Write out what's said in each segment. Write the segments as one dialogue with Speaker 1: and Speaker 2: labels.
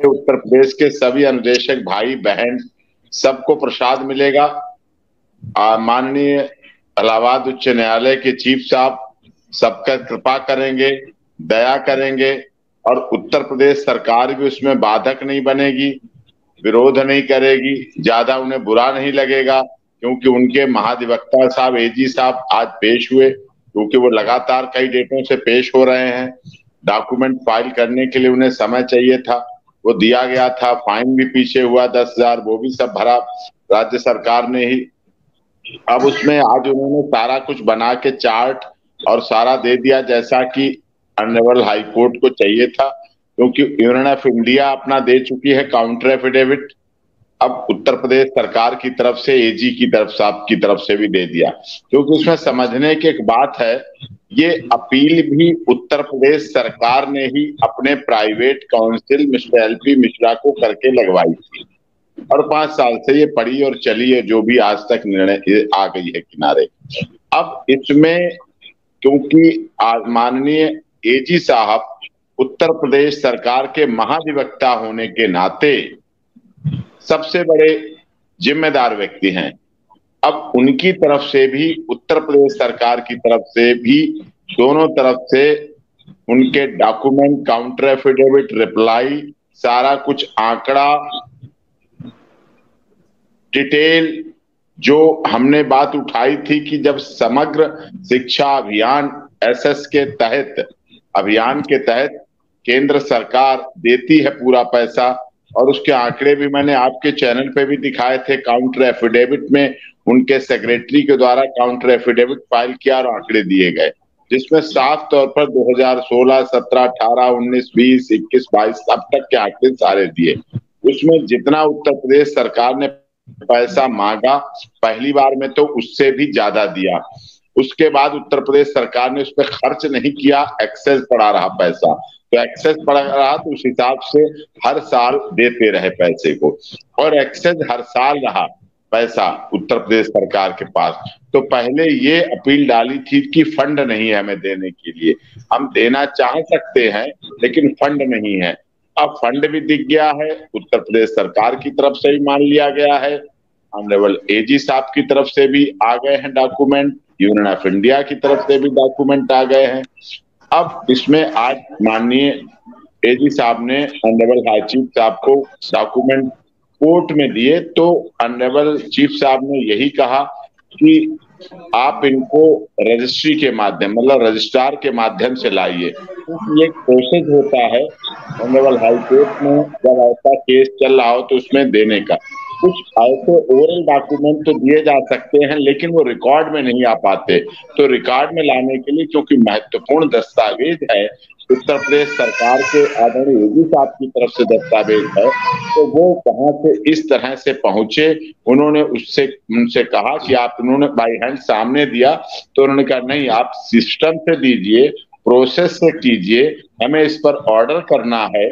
Speaker 1: उत्तर प्रदेश के सभी अनुदेशक भाई बहन सबको प्रसाद मिलेगा। माननीय इलाहाबाद उच्च न्यायालय के चीफ साहब सबका कृपा करेंगे, दया करेंगे और उत्तर प्रदेश सरकार भी उसमें बाधक नहीं बनेगी, विरोध नहीं करेगी, ज्यादा उन्हें बुरा नहीं लगेगा, क्योंकि उनके महाधिवक्ता साहब एजी साहब आज पेश हुए, क्योंकि वो लगातार कई डेटों से पेश हो रहे हैं। डॉक्यूमेंट फाइल करने के लिए उन्हें समय चाहिए था, वो दिया गया था। फाइन भी पीछे हुआ 10,000, वो भी सब भरा राज्य सरकार ने ही। अब उसमें आज उन्होंने सारा कुछ बना के चार्ट और सारा दे दिया, जैसा कि ऑनरेबल हाई कोर्ट को चाहिए था, क्योंकि यूनियन ऑफ इंडिया अपना दे चुकी है काउंटर एफिडेविट। अब उत्तर प्रदेश सरकार की तरफ से एजी की तरफ साहब की तरफ से भी दे दिया, क्योंकि उसमें समझने की एक बात है, ये अपील भी उत्तर प्रदेश सरकार ने ही अपने private counsel mister LP Mishra को करके लगवाई थी और 5 साल से ये पड़ी और चली है, जो भी आज तक निर्णय आ गई है किनारे। अब इसमें क्योंकि माननीय एजी साहब उत्तर प्रदेश सरकार के महाधिवक्ता होने के नाते सबसे बड़े जिम्मेदार व्यक्ति हैं, अब उनकी तरफ से भी उत्तर प्रदेश सरकार की तरफ से भी दोनों तरफ से उनके डॉक्यूमेंट, काउंटर एफिडेविट, रिप्लाई, सारा कुछ आंकड़ा डिटेल, जो हमने बात उठाई थी कि जब समग्र शिक्षा अभियान एसएस के तहत अभियान के तहत केंद्र सरकार देती है पूरा पैसा, और उसके आंकड़े भी मैंने आपके चैनल पे भी दिखाए थे। काउंटर एफिडेविट में उनके सेक्रेटरी के द्वारा काउंटर एफिडेविट फाइल किया और आंकड़े दिए गए, जिसमें साफ तौर पर 2016, 17, 18, 19, 20, 21, 22 अब तक के आंकड़े सारे दिए। उसमें जितना उत्तर प्रदेश सरकार ने पैसा मांगा पहली बार में, तो उससे भी ज्यादा दिया। उसके बाद उत्तर प्रदेश सरकार ने उस पर खर्च नहीं किया, एक्सेस पड़ा रहा पैसा, तो एक्सेस पड़ा रहा तो उस हिसाब से हर साल देते रहे पैसे को, और एक्सेस हर साल रहा पैसा उत्तर प्रदेश सरकार के पास। तो पहले ये अपील डाली थी कि फंड नहीं है हमें देने के लिए, हम देना चाह सकते हैं लेकिन फंड नहीं है। अब फंड भी दिख गया है, उत्तर प्रदेश सरकार की तरफ से भी मान लिया गया है, ऑनरेबल एजी साहब की तरफ से भी आ गए हैं डॉक्यूमेंट, यूनियन ऑफ इंडिया की तरफ से भी डॉक्यूमेंट आ गए हैं। अब इसमें आज माननीय एजी साहब ने ऑनरेबल हाई चीफ साहब को डॉक्यूमेंट कोर्ट में दिए, तो ऑनरेबल चीफ साहब ने यही कहा कि आप इनको रजिस्ट्री के माध्यम, मतलब रजिस्ट्रार के माध्यम से लाइए, क्योंकि ये प्रोसेस होता है ऑनरेबल हाई कोर्ट में, जब ऐसा केस चल रहा हो तो उसमें देने का। कुछ ऐसे ओरल डॉक्यूमेंट तो दिए जा सकते हैं लेकिन वो रिकॉर्ड में नहीं आ पाते, तो रिकॉर्ड में लाने के लिए क्योंकि महत्वपूर्ण दस्तावेज है, उत्तर प्रदेश सरकार के आदरणीय योगी साहब की तरफ से दस्तावेज है, तो वो वहां से इस तरह से पहुंचे। उन्होंने उनसे कहा कि आप, उन्होंने बाई हैंड सामने दिया, तो उन्होंने कहा नहीं आप सिस्टम से दीजिए, प्रोसेस से कीजिए, हमें इस पर ऑर्डर करना है,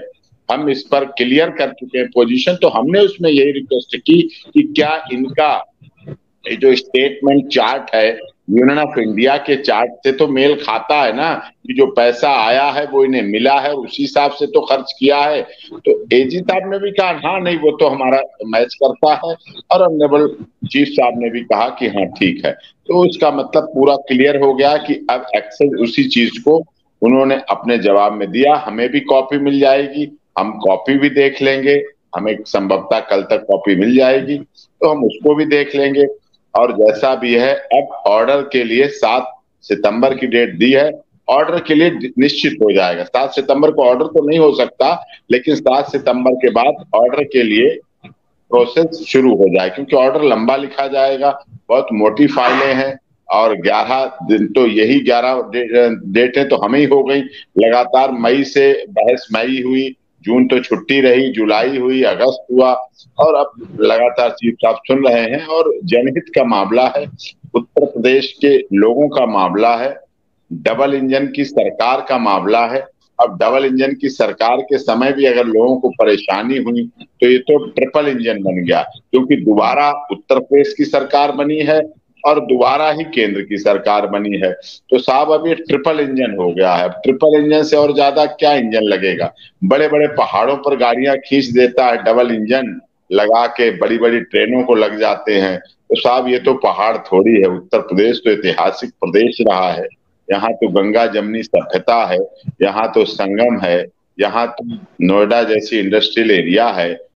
Speaker 1: हम इस पर क्लियर कर चुके हैं पोजीशन। तो हमने उसमें यही रिक्वेस्ट की कि क्या इनका जो स्टेटमेंट चार्ट है यूनियन ऑफ इंडिया के चार्ट से तो मेल खाता है ना, कि जो पैसा आया है वो इन्हें मिला है, उसी हिसाब से तो खर्च किया है। तो एजी साहब ने भी कहा हाँ नहीं वो तो हमारा मैच करता है, और ऑनरेबल चीफ साहब ने भी कहा कि हाँ ठीक है। तो इसका मतलब पूरा क्लियर हो गया कि अब एक्सेस उसी चीज को उन्होंने अपने जवाब में दिया। हमें भी कॉपी मिल जाएगी, हम कॉपी भी देख लेंगे, हमें संभवतः कल तक कॉपी मिल जाएगी, तो हम उसको भी देख लेंगे। और जैसा भी है, अब ऑर्डर के लिए 7 सितंबर की डेट दी है, ऑर्डर के लिए निश्चित हो जाएगा। 7 सितंबर को ऑर्डर तो नहीं हो सकता, लेकिन 7 सितंबर के बाद ऑर्डर के लिए प्रोसेस शुरू हो जाए, क्योंकि ऑर्डर लंबा लिखा जाएगा, बहुत मोटी फाइलें हैं, और 11 दिन तो यही 11 डेटें तो हमें ही हो गई लगातार। मई से बहस मई हुई, जून तो छुट्टी रही, जुलाई हुई, अगस्त हुआ, और अब लगातार चीफ साहब सुन रहे हैं। और जनहित का मामला है, उत्तर प्रदेश के लोगों का मामला है, डबल इंजन की सरकार का मामला है। अब डबल इंजन की सरकार के समय भी अगर लोगों को परेशानी हुई तो ये तो ट्रिपल इंजन बन गया, क्योंकि दोबारा उत्तर प्रदेश की सरकार बनी है, और दोबारा ही केंद्र की सरकार बनी है। तो साहब अब ये ट्रिपल इंजन हो गया है। ट्रिपल इंजन से और ज्यादा क्या इंजन लगेगा? बड़े बड़े पहाड़ों पर गाड़ियां खींच देता है, डबल इंजन लगा के बड़ी बड़ी ट्रेनों को लग जाते हैं। तो साहब ये तो पहाड़ थोड़ी है। उत्तर प्रदेश तो ऐतिहासिक प्रदेश रहा है। यहाँ तो गंगा जमनी सभ्यता है, यहाँ तो संगम है, यहाँ तो नोएडा जैसी इंडस्ट्रियल एरिया है।